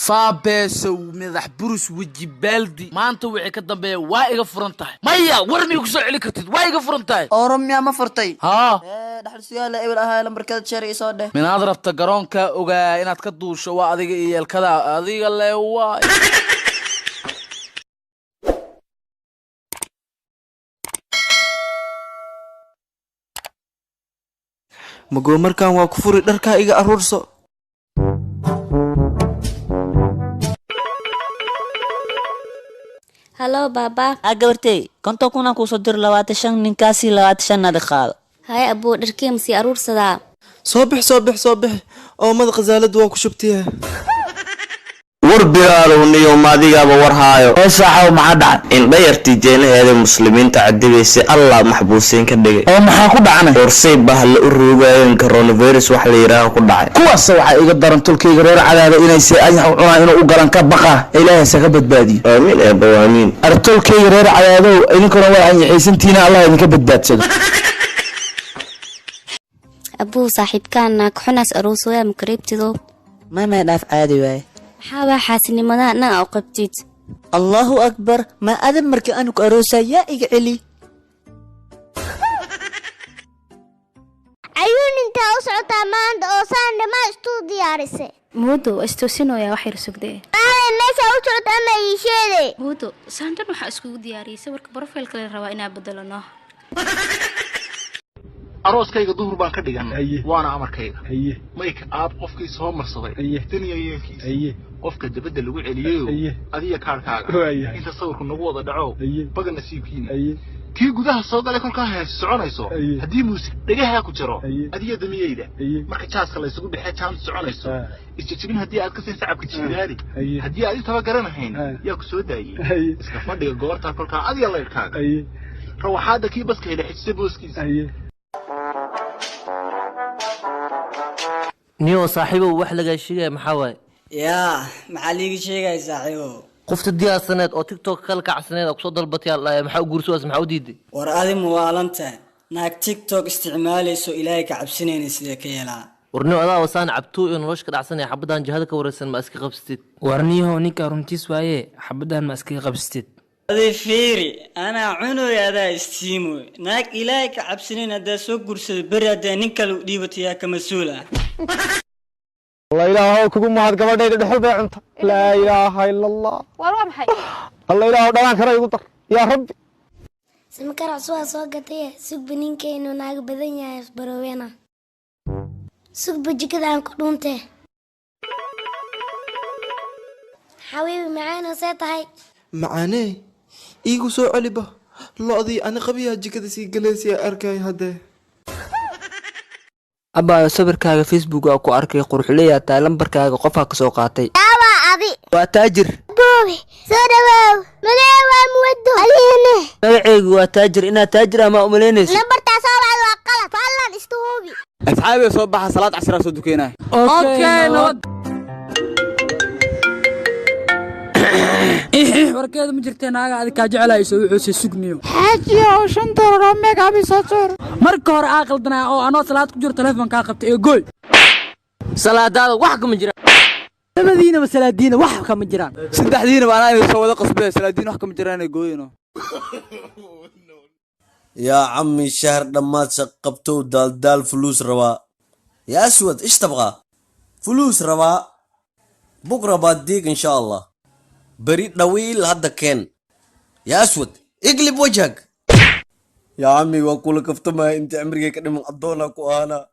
faabeeso madax burus weji baaldi maanta wixii ka dambeeya waa iga furan tahay maya warmi ku soo celi kartid waa iga furan tahay oromya ma furtay dhaxal su'aal ebil ahaa lambarkada shari soo dheh minaad rabta garoonka ogaa inaad ka duusho waa adiga iyo yeelkada adiga le waa mago markaan waa ku furi dharka iga aruurso Halo baba. gabartay konton kuna ku soo dir 25 ninkaasi 25 nada qaado Hay abu dharkii masi aruursadaa. soo bix oo mad qazaalad waa ku shubtiyaa warbigaalow maadigaaba warhaayo oo saaxaw maxaa dhacan in dhayartii jeenaheeda muslimiinta cadibaysi allah maxbuusiin ka dhigay oo maxaa ku dhacay doorsay bahal u roogayeen coronavirus wax la yiraahdo ku dhacay kuwaas waxa iga daran tulkayga reer cadaada inay si ay cunaa inuu u galan ka baqa ilaahay saga badbaadiyo aamin ee bawaamiin artulkayga reer cadaado idinkuna waa aan yaxaysantiina allah idinka badbaadsado Abu saaxiibkaana kuxunas aruusooya makribtido. ma dhaaf caadi waay Maxaa xaasinimada na oo qabtid. Allahu akbar ma adam markii aanu ku aroosay yaa iga celi ayuu inta u socota maanta oo saan dhama istuu diyaarisay Mudo istoosinoya wax yar sugdee meesha u socota ama ii sheeday Mudo saantan waxa isku diyaariyay warka profile kale rabaa inaa bedelano arooskayga duhur baan ka dhiganay waana amarkayga mayka aad qofkii soo marsaday taniyeeykiisa qofka dabada lagu celiyo adiga kaarkaaga inta sawirku nagu wada dhaco baga nasiibkiina kii gudaha soo galay kolka hees soconayso hadii muusik dhagaha ku jiro adiga damiyeyda marka jaaska la isugu dhixay jaan soconayso isjijibin hadii aad ka sii sacabka jiiraadi hadii aad intaba garanahayn yaa ku soo daayay iska fadhiga goorta kolka adiga leerkaaga rawaxaada kii baska helay xisay booskiisa niyo saaxiibo wax laga sheegay maxaa waay yaa maxaa liiga sheegay saaxiibo qofta diyaarsaneed oo TikTok kala kacsaneed oo ku soo dalbatay Allah maxaa u guursadas maxaa u diiday war adim waalanta naag TikTok isticmaalayso ilaahay ka cabsinayna sida ka yeelaa warniyo adaa wasaan cabto iyo nolosha ka dhacsanay xabadan jihada ka waraysan ma iska qabsatid warniyo ninka runtiis waaye xabadan ma iska qabsatid adii fiiri ana cunuga adaa istiimo naag ilaahay ka cabsinayna hada soo guursado bari hada nin kale u dhiibatay ka mas'uul ah الله إله كوكو ما هاد قبل ده دحول بيعنت لا إله إلا الله warwa maxay الله إله دلان كره يقطر يا ربي سمكر سوا soo gatay sug bininkeenoo naag badan yahay baroweena sug bujikadaan ku dhuntay حبيبي معانا سيتهاي معاني إيجو سو علبة لأضي أنا قبيها جكده سي جلسي أركاي هذا abaa sawirkaaga Facebook ku arkay qurxuleeya taa lambarkaaga qofka ka soo qaatay aba abi waa taajir boobi soo dhawaw maleewa muwado aliyene magaceegu waa taajir ina taajir ama umaleynayso lambarta soo raad waa qalad fallan istuubi asxaabi soo baxa salaad casr soo dukeynaa okay warkeedu ma jirtay naaga aad ka jecelayso wuxuu sugniyo xaaji oo shanta roo meega abi soo soo marka hore aqaldanaa oo anoo salaad ku jiro telefoonka qabtay ee gooy salaadaada wax kama jiraan labadiina salaadiina wax kama jiraan saddexdiina baan ay soo wada qasbay salaadiina wax kama jiraan ee gooyino يا عمي شهر دمات سقبتو دال فلوس روا يا أسود إيش تبغى فلوس روا بكرة بديك إن شاء الله بريد طويل هذا كان يا أسود اقلب وجهك يا عمي وأقول كفتما أنت عمرك كده من عضونك وأنا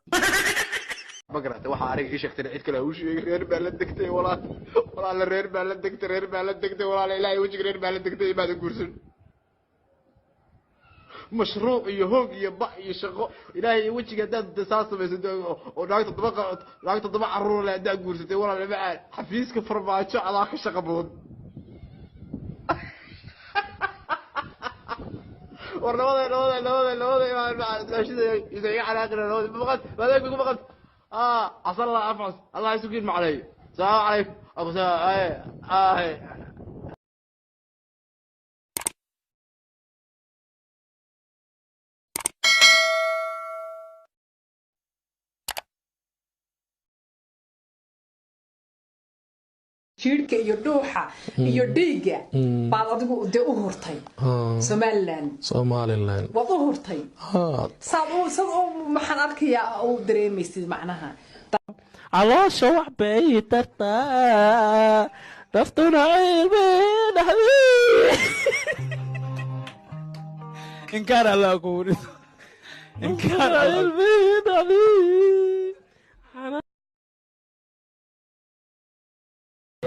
بقرأت واحد عارف إيش اخترع عيد كله وش غير بلدكتي ولا غير بلدكتي ولا لا وجه غير بلدكتي بعد كورسون مشروع يهوق يبع يشغل إلهي وجهك داد دساس بس وناقت تطبع عرور لا دا كورستي ولا لا بعد حفيزك فرماتشو على آخر شقبون ورنوضي يزعي على آخر نوضي بقت عصر الله أفعص الله يسكين معلي السلام عليكم أبو سلام jiirka iyo dhuuxa iyo dhiiga baad adigu de u hurtay Somaliland waad u hurtay saad maxaan arkayaa oo dareemaysid macnaha caloosha wax bay tartaa daftuna cilmi إن كان الله أقول إن كان علمي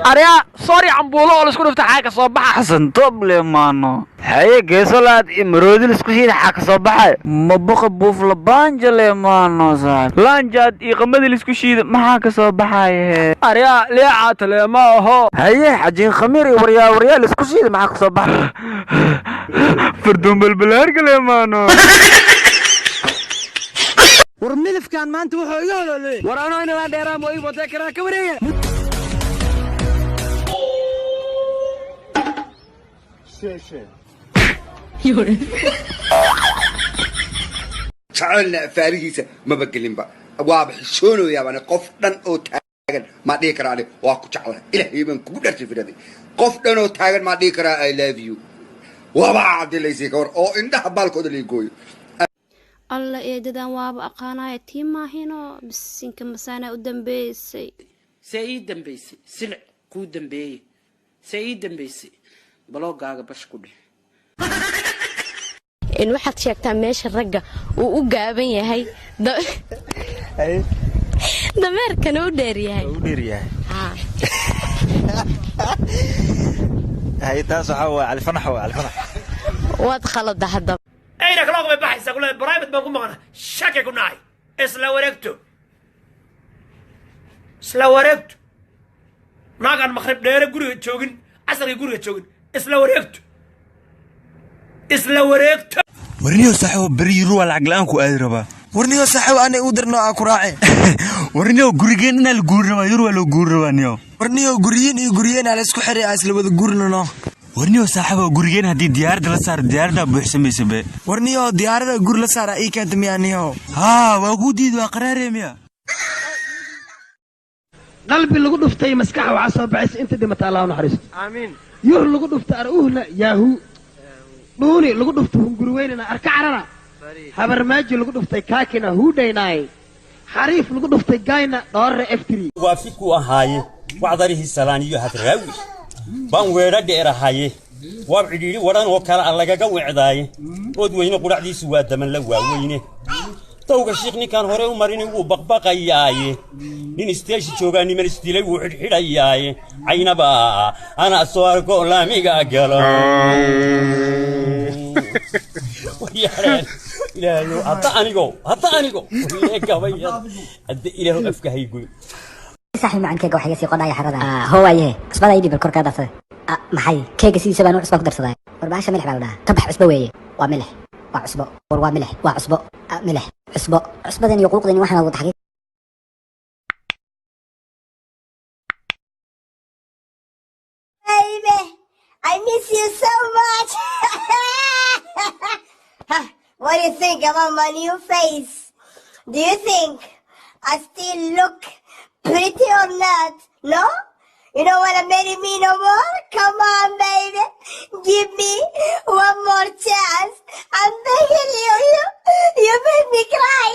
أريا سوري عمبولو ولا سكون افتح حاجة صباح حسن طب لمانو هاي جيسولاد إمرودي السكوشيد حاجة صباح مبوخ بوف لبانج لمانو صار لانجاد يقمد السكوشيد ما حاجة صباح هاي أريا ليه عاتل ما هو هاي حجين خميري وريا السكوشيد ما حاجة صباح فردون بالبلار لمانو ورملف كان ما أنت وحياه ليه ورانا هنا لا ديرام ويبو تكرا كوريا شعلنا فارغيسة ما بقلين بقى واضح شلون يا بني قفدان أو تاجن ما ديكر عليه واكو شعلنا إلى يمن كبر في هذا قفدان أو تاجن ما ديكر I love you وبعد اللي يسيكور أو إنده بالكود اللي يقول الله إيدان واب أقانا تيم ما هنا بس إنك مسانا قدام بيسي سيد دنبيسي سلع كود دنبي سيد دنبيسي بلوغaaga bash ku dhig in waxaad sheegtaa meesha ragga uu u gaaban yahay dameerkana u dheer yahay هاي تاس عوا على الفنح waad khalada hadaba أين كلاغ ببحث أقول برايفت بنقول معنا شاكي كناي إسلا ورقتو ناقان مخرب دير قرية تشوغن عصري قرية تشوغن إسلا ورقتو ورنيو صاحب بري روح العقلان كو أدربا ورنيو صاحب أنا أودرنا أكراعي ورنيو قريجين أنا الجورة يروح لو جورة نيو ورنيو قريين على سكو حري أصل بده جورنا ورنيو صاحب قريجين هدي ديار ده صار ديار ده بحسن بيسبة ورنيو ديار ده جور لصار أي كانت ميانيو ها وجودي ده قرار ميا قلبي اللي قد فتي مسكحه وعصب بعس أنت دي متعالى ونحرس آمين يور اللي قد فت أرؤوه ياهو دوني اللي قد فتهم قرويننا أركعنا habarmaajo lagu dhuftay kaakina huudhaynay xariif lagu dhuftay gayna dhoorre F3 waafiku ahaaye wacdarihi salaaniyo hadraawi baan weera dheerahaye waa cidhiiri waran oo kala lagaga wicdaaye ood weyne quracdiisu waa daman la waaweyne tawga shiikhnikan hore u marin uu baqbaqayaaye nin isteeshi joogaani mar istilay wuu xidhxidhayaaye aynaba ana soo arko laamiga galo إلهي حتى أنيقو إلهي قبيض أدي إلهي أفكه يقول صاحي معن كيك وحي يسيقون أي حرادة هو أيه عصبة يدي بالكركة درسة محي كيك سي سبانو عصبة درسة ورباشا ملح بالودا طبح عصبة ويه وملح وعصبة وملح وعصبة ملح عصبة دني يقوق دني وحنا وضحكي Baby, I miss you so much. What do you think about my new face? Do you think I still look pretty or not? No? You don't want to marry me no more? Come on, baby. Give me one more chance. I'm begging you. You made me cry.